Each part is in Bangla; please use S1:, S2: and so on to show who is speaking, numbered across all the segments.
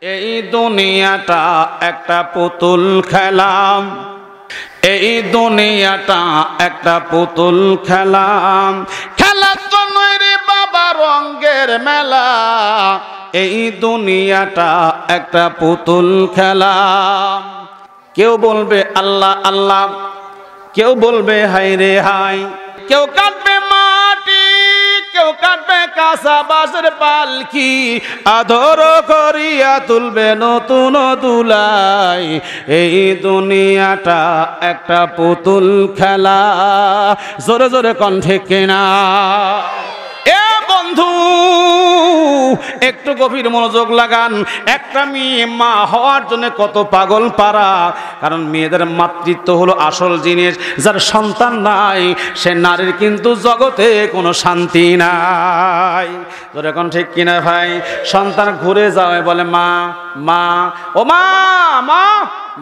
S1: এই দুনিয়াটা একটা পুতুল খেলা, এই দুনিয়াটা একটা পুতুল খেলা, খেলার জন্যই রে বাবা রঙের মেলা। এই দুনিয়াটা একটা পুতুল খেলা। কেউ বলবে আল্লাহ আল্লাহ, কেউ বলবে হাই রে হাই, কেউ কাটবে মাটি, কেউ কাটবে কাঁচা বাঁশের পালকি, আদর করিয়া তুলবে নতুন দুলাই। এই দুনিয়াটা একটা পুতুল খেলা। জোরে জোরে কণ্ঠে কেনা এ বন্ধু একটু গভীর মনোযোগ লাগান। একটা মেয়ে মা হওয়ার জন্য কত পাগল পারা, কারণ মেয়েদের মাতৃত্ব হলো আসল জিনিস। যার সন্তান নাই সে নারীর কিন্তু জগতে কোনো শান্তি নাই। তোর এখন ঠিক কিনা ভাই? সন্তান ঘুরে যাওয়ায় বলে মা মা, ও মা মা,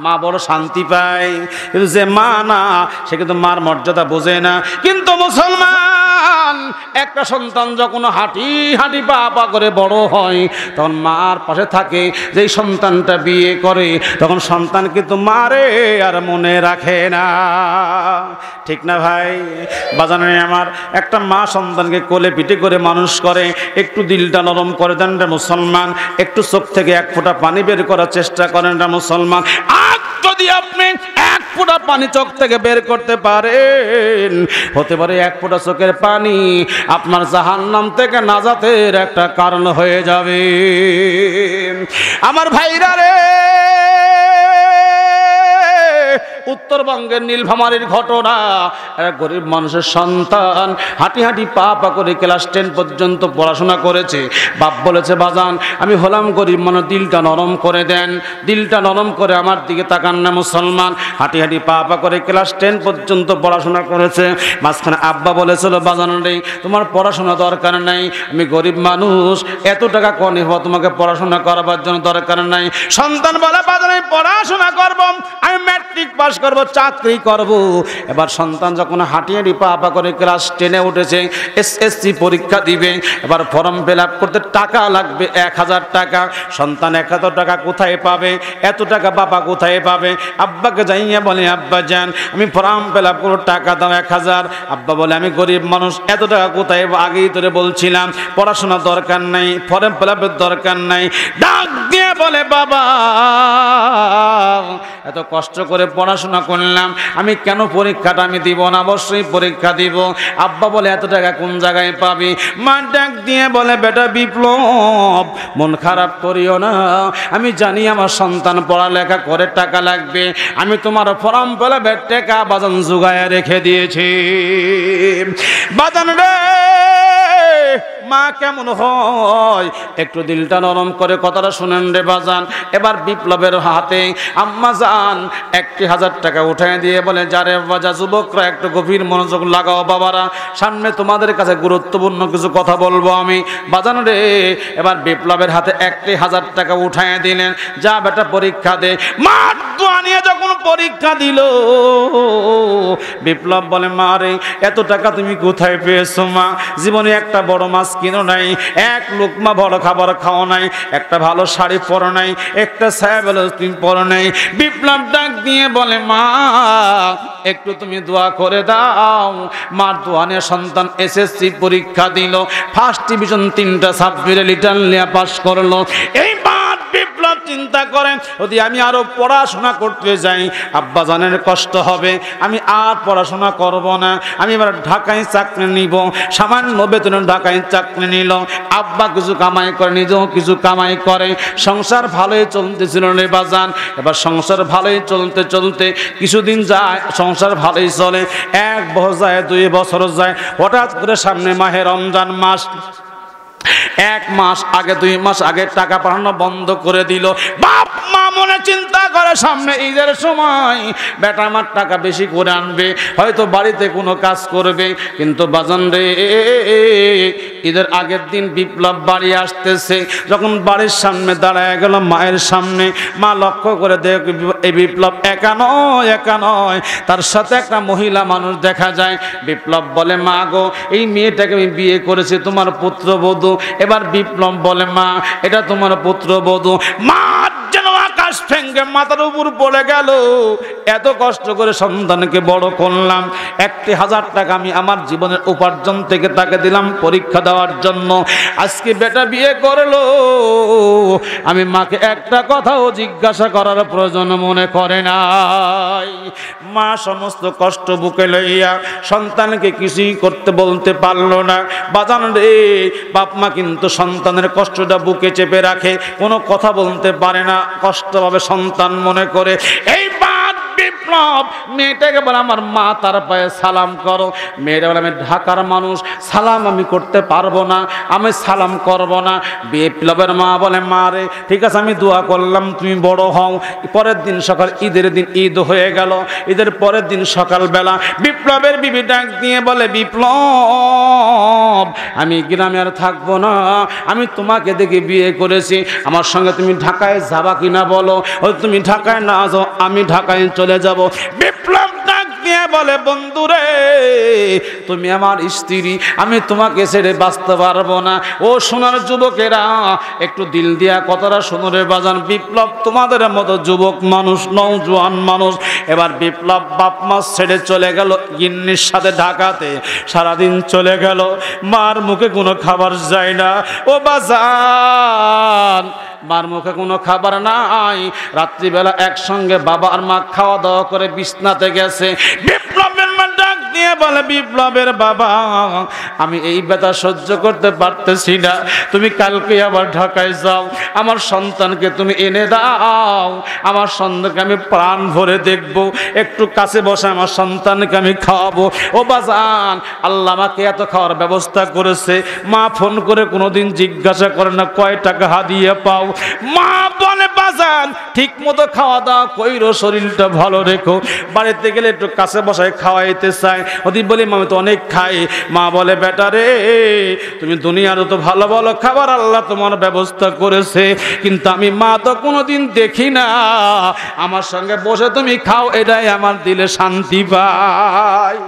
S1: মা বড় শান্তি পায়। কিন্তু যে মা না সে কিন্তু মার মর্যাদা বোঝে না। কিন্তু মুসলমান একটা সন্তান যখন হাঁটি হাঁটি পা পা করে বড় হয় তখন মার পাশে থাকে। যেই সন্তানটা বিয়ে করে তখন সন্তান কিন্তু মারে আর মনে রাখে না। ঠিক না ভাই? বাজানে আমার একটা মা সন্তানকে কোলে পিঠে করে মানুষ করে, একটু দিলটা নরম করে দেন রে মুসলমান, একটু চোখ থেকে এক ফোঁটা পানি বের করার চেষ্টা করেন রে মুসলমান। আর যদি আপনি এক ফোঁটা পানি চোখ থেকে বের করতে পারেন, হতে পারে এক ফোঁটা চোখের পানি আপনার জাহান্নাম থেকে নাজাতের একটা কারণ হয়ে যাবে। আমার ভাইরা রে, উত্তরবঙ্গের নীলফামারীর ঘটনা। এক গরিব মানুষের সন্তান হাঁটি হাঁটি পা পা করে ক্লাস 10 পর্যন্ত পড়াশোনা করেছে। বাপ বলেছে বাজান আমি হলাম গরিব মানুষ, দিলটা নরম করে দেন, দিলটা নরম করে আমার দিকে তাকান না মুসলমান। হাঁটি হাঁটি পা পা করে ক্লাস 10 পর্যন্ত পড়াশোনা করেছে। মাঝখানে আব্বা বলেছিল বাজান রে তোমার পড়াশোনা দরকার নাই, আমি গরিব মানুষ, এত টাকা কনে হওয়া তোমাকে পড়াশোনা করাবার জন্য দরকার নাই। সন্তান বলে বাজান আমি পড়াশোনা করব, আমি ম্যাট্রিক পাস করব, চাকরি করব। এবার সন্তান যখন হাঁটি হাঁটি পা পা করে ক্লাস 10-এ উঠেছে, এসএসসি পরীক্ষা দিবে, এবার ফর্ম ফিল আপ করতে টাকা লাগবে 1000 টাকা। সন্তান 1000 টাকা কোথায় পাবে? এত টাকা বাবা কোথায় পাবে? আব্বাকে যাইয়া বলে আব্বা যান আমি ফর্ম ফিল আপ করব, টাকা দাও 1000। আব্বা বলে আমি গরিব মানুষ, এত টাকা কোথায়? আগেই তোরে বলছিলাম পড়াশোনা দরকার নাই, ফর্ম ফিল আপের দরকার নাই। ডাক দিয়ে বলে বাবা এত কষ্ট করে পড়াশোনা করলাম, আমি কেন পরীক্ষাটা আমি দিব না? অবশ্যই পরীক্ষা দিব। আব্বা বলে এত টাকা কোন জায়গায় পাবি? মা ডাক দিয়ে বলে বেটা বিপ্লব মন খারাপ করিও না, আমি জানি আমার সন্তান পড়ালেখা করে টাকা লাগবে, আমি তোমার ফর্ম ফিলাপের টাকা বাজান জোগায় রেখে দিয়েছি। বাজান রে মা কেমন হয় একটু দিলটা নরম করে কথাটা শুনেন রে বাজান। এবার বিপ্লবের হাতে আম্মা জান 1000 টাকা উঠায় দিয়ে বলে যারে বাজা যুবকরা একটু গভীর মনোযোগ লাগাও বাবারা, সামনে তোমাদের কাছে গুরুত্বপূর্ণ কিছু কথা বলবো আমি। বাজান রে এবার বিপ্লবের হাতে 1000 টাকা উঠায় দিলেন, যা বেটা পরীক্ষা দে। মা দোয়া নিয়ে যখন পরীক্ষা দিল, বিপ্লব বলে মা রে এত টাকা তুমি কোথায় পেয়েছো? মা জীবনে একটা বড় মাছ কিনো নাই, এক লোকমা বড় খাবার খাও নাই, একটা ভালো শাড়ি পরো নাই, একটা ছায়া বেলা তুমি পরো নাই। বিপ্লব ডাক দিয়ে বলে মা একটু তুমি দোয়া করে দাও। মার দোয়া নিয়ে সন্তান এসএসসি পরীক্ষা দিল, ফার্স্ট ডিভিশন 3টা সাবজেক্টে লিটাল নিয়ে পাস করলো। এই বিপ্লব চিন্তা করেন যদি আমি আরো পড়াশোনা করতে যাই আব্বা জানের কষ্ট হবে, আমি আর পড়াশোনা করব না, আমি এবার ঢাকায় চাকরি নিব। সামান্য বেতনে ঢাকায় চাকরি নিল। আব্বা কিছু কামাই করে, নিজেও কিছু কামাই করে, সংসার ভালোই চলতেছিল রে বাজান। এবার সংসার ভালোই চলতে চলতে কিছুদিন যায়, সংসার ভালোই চলে, 1 বছর যায়, 2 বছর যায়, হঠাৎ করে সামনে মাহে রমজান মাস। 1 মাস আগে 2 মাস আগে টাকা পাঠানো বন্ধ করে দিল। বাপ মা মনে চিন্তা করে সামনে ঈদের সময় বেটা আমার টাকা বেশি করে আনবে, হয়তো বাড়িতে কোনো কাজ করবে। কিন্তু বাজান রে ঈদের আগের দিন বিপ্লব বাড়ি আসতেছে, যখন বাড়ির সামনে দাঁড়ায় গেল মায়ের সামনে, মা লক্ষ্য করে দেখ এই বিপ্লব একা নয়, তার সাথে একটা মহিলা মানুষ দেখা যায়। বিপ্লব বলে মা গো এই মেয়েটাকে আমি বিয়ে করেছি, তোমার পুত্রবধূ, এবার বিপ্লব বলে মা এটা তোমার পুত্রবধূ। মা যেন আকাশ ভেঙে মাথার উপর পড়ে গেল। এত কষ্ট করে সন্তানকে বড় করলাম, 1,000 টাকা আমি আমার জীবনের উপার্জন থেকে তাকে দিলাম পরীক্ষা দেওয়ার জন্য। আজকে বেটা বিয়ে করলো, আমি মাকে একটা কথাও জিজ্ঞাসা করার প্রয়োজন মনে করে নাই। মা সমস্ত কষ্ট বুকে লইয়া সন্তানকে কিছুই করতে বলতে পারলো না। বাজান রে, বাপ মা কিন্তু সন্তানের কষ্টটা বুকে চেপে রাখে, কোনো কথা বলতে পারে না, কষ্ট পাবে সন্তান মনে করে। এই বিপ্লব মেয়েটাকে বলে আমার মা তার পায়ে সালাম করো। মেয়েটা বলে আমি ঢাকার মানুষ, সালাম আমি করতে পারবো না, আমি সালাম করব না। বিপ্লবের মা বলে মা রে ঠিক আছে আমি দোয়া করলাম তুমি বড় হও। পরের দিন সকাল, ঈদের দিন ঈদ হয়ে গেল। ঈদের পরের দিন সকালবেলা বিপ্লবের বিবি ডাক দিয়ে বলে বিপ্লব আমি গ্রামে আর থাকবো না, আমি তোমাকে দেখে বিয়ে করেছি, আমার সঙ্গে তুমি ঢাকায় যাবা কিনা বলো। ও তুমি ঢাকায় না যাও, আমি ঢাকায় চলে যাব। বিপ্লব ডাক দিয়ে বলে বন্ধুরে তুমি আমার স্ত্রী, আমি তোমাকে ছেড়ে বাঁচতে পারবো না। ও সোনার যুবকেরা একটু দিল দিয়া কথাটা শোনো রে বাজান। বিপ্লব তোমাদের মতো যুবক মানুষ, নওজোয়ান মানুষ। এবার বিপ্লব বাপ মা ছেড়ে চলে গেল গিন্নির সাথে ঢাকাতে। সারাদিন চলে গেল, মার মুখে কোনো খাবার যায় না। ও বাজান মার মুখে কোনো খাবার নাই। রাত্রিবেলা একসঙ্গে বাবা আর মা খাওয়া দাওয়া করে বিছনাতে গেছে। বিপ্লবের মা ডাক দিয়ে বলে বিপ্লবের বাবা আমি এই ব্যথা সহ্য করতে পারতেছি না, তুমি কালকে আবার ঢাকায় যাও, আমার সন্তানকে তুমি এনে দাও, আমার সন্তানকে আমি প্রাণ ভরে দেখব, একটু কাছে বসে আমার সন্তানকে আমি খাওয়াবো। ও বাজান আল্লাহ আমাকে এত খাওয়ার ব্যবস্থা করেছে, মা ফোন করে কোনোদিন জিজ্ঞাসা করে না কয় টাকা হাদিয়া পাও। মা বলে বাজান ঠিক মতো খাওয়া দাওয়া কইরো, শরীরটা ভালো রেখো, বাড়িতে গেলে একটু কাছে বসায় খাওয়াইতে চাই। ওদি বলি আমি তো অনেক খাই। মা বলে বেটা রে তুমি দুনিয়ারও তো ভালো ভালো খাবার আল্লাহ তোমার ব্যবস্থা করেছে, কিন্তু আমি মা তো কোনোদিন দেখি না, আমার সঙ্গে বসে তুমি খাও, এটাই আমার দিলে শান্তি পাই।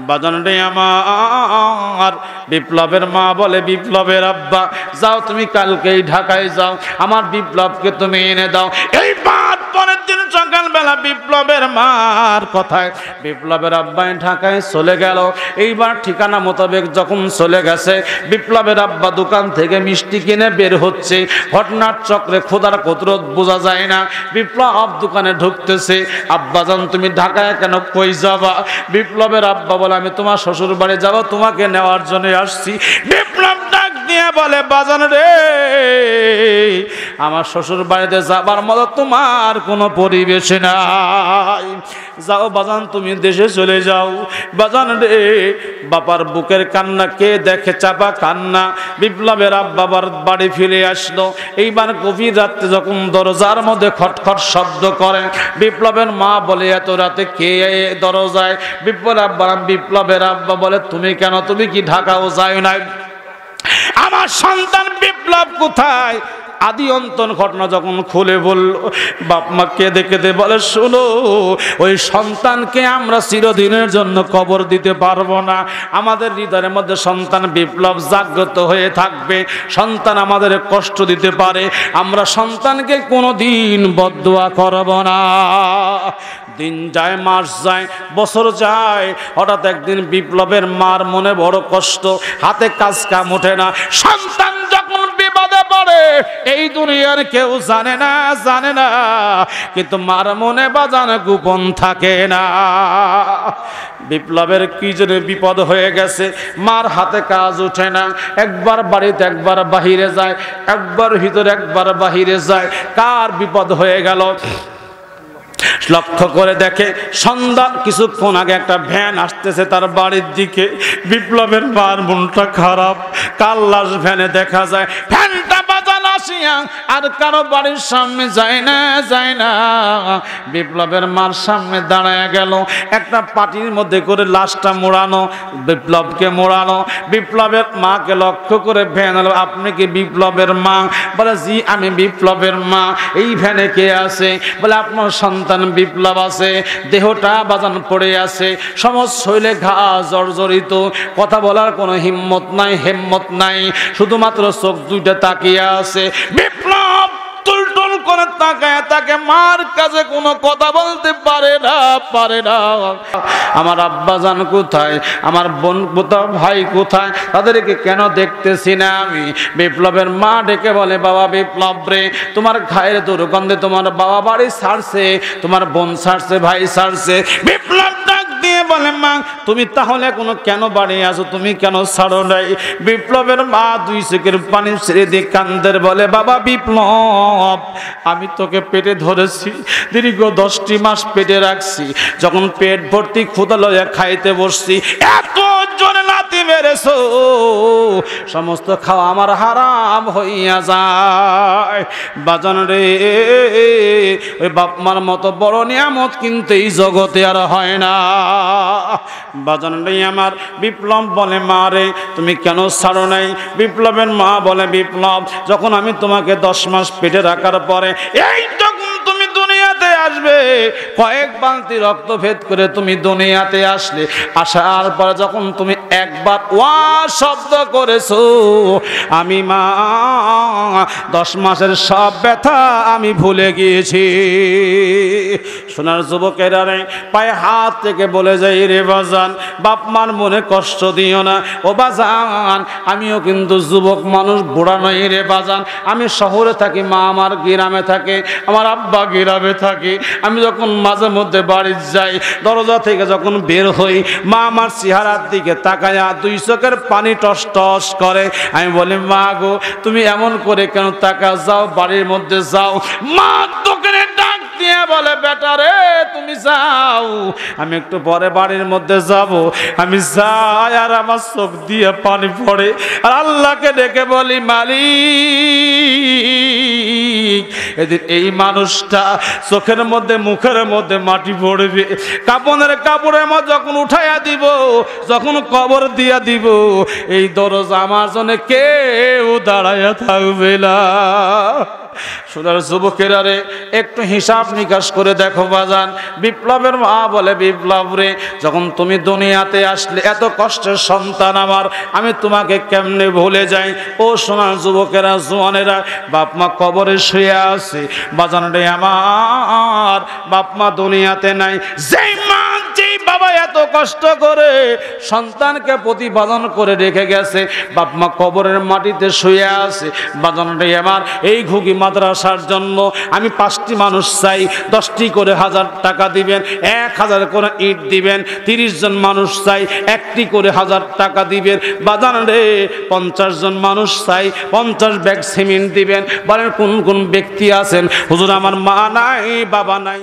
S1: বাজান রে আমার বিপ্লবের মা বলে বিপ্লবের আব্বা যাও তুমি কালকেই ঢাকায় যাও, আমার বিপ্লবকে তুমি এনে দাও। এই বাদ পরের দিন সকালবেলা বিপ্লবের মার কথায় বিপ্লবের আব্বাই ঢাকায় চলে গেল। এইবার ঠিকানা মোতাবেক যখন চলে গেছে, বিপ্লবের আব্বা দোকান থেকে মিষ্টি কিনে বের হচ্ছে। ঘটনার চক্রে খোদার কুদরত বোঝা যায় না। বিপ্লব দোকানে ঢুকতেছে, আব্বাজান তুমি ঢাকায় কেন, কই যাবা? বিপ্লবের আব্বা বলে আমি তোমার শ্বশুর বাড়ি যাব, তোমাকে নেওয়ার জন্য আসছি। বিপ্লব ডাক দিয়ে বলে বাজান রে আমার শ্বশুর বাড়িতে যাবার মতো তোমার কোনো পরিবেশ নাই, যাও বাজান তুমি দেশে চলে যাও। বাজান রে বাবার বুকের কান্না কে দেখে, চাপা কান্না। বিপ্লবের আব্বার বাড়ি ফিরে আসলো। এইবার গভীর রাত্রে যখন দরজার মধ্যে খটখট শব্দ করে, বিপ্লবের মা বলে এত রাতে কে দরজায়? বিপ্লবের আব্বা বলে তুমি কেন, তুমি কি ঢাকাও যাও নাই? আমার সন্তান বিপ্লব কোথায়? আদি অন্তন ঘটনা যখন খুলে বলল, বাপ মা কেঁদে কেঁদে বলে শোনো ওই সন্তানকে আমরা চিরদিনের জন্য কবর দিতে পারবো না। আমাদের হৃদয়ের মধ্যে সন্তান বিপ্লব জাগ্রত হয়ে থাকবে। সন্তান আমাদের কষ্ট দিতে পারে, আমরা সন্তানকে কোনোদিন বদদোয়া করব না। দিন যায়, মাস যায়, বছর যায়, হঠাৎ একদিন বিপ্লবের মার মনে বড় কষ্ট, হাতে কাজ কাম ওঠে না। সন্তান যখন বিপদে পড়ে এই দুনিয়ার কেউ জানে না, কিন্তু মার মনে বাজানো গোপন থাকে না। বিপ্লবের কি জন্য বিপদ হয়ে গেছে, মার হাতে কাজ ওঠে না, একবার বাড়িতে একবার বাহিরে যায়, একবার ভিতরে একবার বাহিরে যায়। কার বিপদ হয়ে গেল? লক্ষ্য করে দেখে সন্ধ্যা কিছুক্ষণ আগে একটা ভ্যান আসতেছে তার বাড়ির দিকে। বিপ্লবের মার মনটা খারাপ, কাল লাশ ভ্যানে দেখা যায়। ভ্যানটা বাজান আসে বসিয়া আর কারো বাড়ির সামনে যায় না বিপ্লবের মার সামনে দাঁড়ায় গেল একটা পাটির মধ্যে করে লাশটা মোড়ানো বিপ্লবকে মোড়ানো বিপ্লবের মাকে লক্ষ্য করে ভ্যান হলো আপনি কি বিপ্লবের মা বলে জি আমি বিপ্লবের মা এই ভ্যানে কে আছে বলে আপনার সন্তান বিপ্লব আছে দেহটা বাজান পড়ে আছে সমস্ত শরীরে ঘা জর্জরিত কথা বলার কোনো হিম্মত নাই হেম্মত নাই শুধুমাত্র চোখ দুইটা তাকিয়ে আছে বিপ্লব টুলটুল করে তাকায় তাকে মার কাছে কোনো কথা বলতে পারে না আমার আব্বাজান কোথায় আমার বোন কোথায় ভাই কোথায় তাদেরকে কেন দেখতেছি না আমি বিপ্লবের মা ডেকে বলে বাবা বিপ্লব রে তোমার ঘায়ের দুর্গন্ধে তোমার বাবা বাড়ি ছাড়ছে তোমার বোন ছাড়ছে ভাই ছাড়ছে বিপ্লব দিয়ে বলে মা তুমি তাহলে কোনো কেন বাড়ি আসো তুমি কেন ছাড়ো নাই বিপ্লবের মা দুই চোখের পানি ছেড়ে দিয়ে কান্দের বলে বাবা বিপ্লব আমি তোকে পেটে ধরেছি দীর্ঘ 10টি মাস পেটে রাখছি যখন পেট ভর্তি ক্ষুধা লইয়া খাইতে বসছি এত জোরে লাথি মেরেছো সমস্ত খাওয়া আমার হারাম হইয়া যায় বাজান রে ওই বাপ মার মতো বড় নিয়ামত কিন্তু এই জগতে আর হয় না বাজান রে আমার বিপ্লব বলে মা রে তুমি কেন ছাড়ো নাই বিপ্লবের মা বলে বিপ্লব যখন আমি তোমাকে 10 মাস পেটে রাখার পরে এই তখন তুমি দুনিয়াতে আসবে কয়েক বালতি রক্ত ভেদ করে তুমি দুনিয়াতে আসলে আসার পরে যখন তুমি একবার ওয়া শব্দ করেছো আমি মা 10 মাসের সব ব্যথা আমি ভুলে গিয়েছি সোনার যুবকেরা রে পায়ে হাত থেকে বলে যাই রে বাজান বাপ মার মনে কষ্ট দিও না ও বাজান আমিও কিন্তু যুবক মানুষ বুড়া নই রে বাজান আমি শহরে থাকি মা আমার গ্রামে থাকে আমার আব্বা গ্রামে থাকে আমি যখন মাঝে মধ্যে বাড়ি যাই দরজা থেকে যখন বের হই মা আমার চেহারার দিকে তাকায়া দুই চোখের পানি টস টস করে আমি বলি মা গো তুমি এমন করে কেন তাকা যাও বাড়ির মধ্যে যাও মা দোকানে ডাক দিয়ে বলে বেটা রে তুমি যাও আমি একটু পরে বাড়ির মধ্যে যাব আমি যাই আর আমার চোখ দিয়ে পানি পড়ে আর আল্লাহকে ডেকে বলি মালিক এদিন এই মানুষটা চোখের মধ্যে মুখের মধ্যে মাটি পড়বে কাপড়ের মধ্যে যখন উঠাইয়া দিব যখন কবর দিয়া দিব এই দরজা আমার জন্য কেউ দাঁড়াইয়া থাকবে না সোনার যুবকেরা রে একটু হিসাব নিকাশ করে দেখো বাজান বিপ্লবের মা বলে বিপ্লব রে যখন তুমি দুনিয়াতে আসলে এত কষ্টের সন্তান আমার আমি তোমাকে কেমনে ভুলে যাই ও সোনার যুবকেরা জোয়ানেরা বাপ মা কবরে শুয়ে আছে বাজান রে আমার বাপ মা দুনিয়াতে নাই যেই মা যেই বাবা এত কষ্ট করে সন্তানকে প্রতিপালন করে রেখে গেছে বাপ মা কবরের মাটিতে শুয়ে আছে বাজান রে আমার এই ঘুগি মাদ্রাসার জন্য আমি 5টি মানুষ চাই 10টি করে 1000 টাকা দিবেন 1000 করে ইট দিবেন 30 জন মানুষ চাই 1টি করে 1000 টাকা দিবেন বাজান রে 50 জন মানুষ চাই 50 ব্যাগ সিমেন্ট দিবেন বলেন কোন কোন ব্যক্তি আছেন হুজুর আমার মা নাই বাবা নাই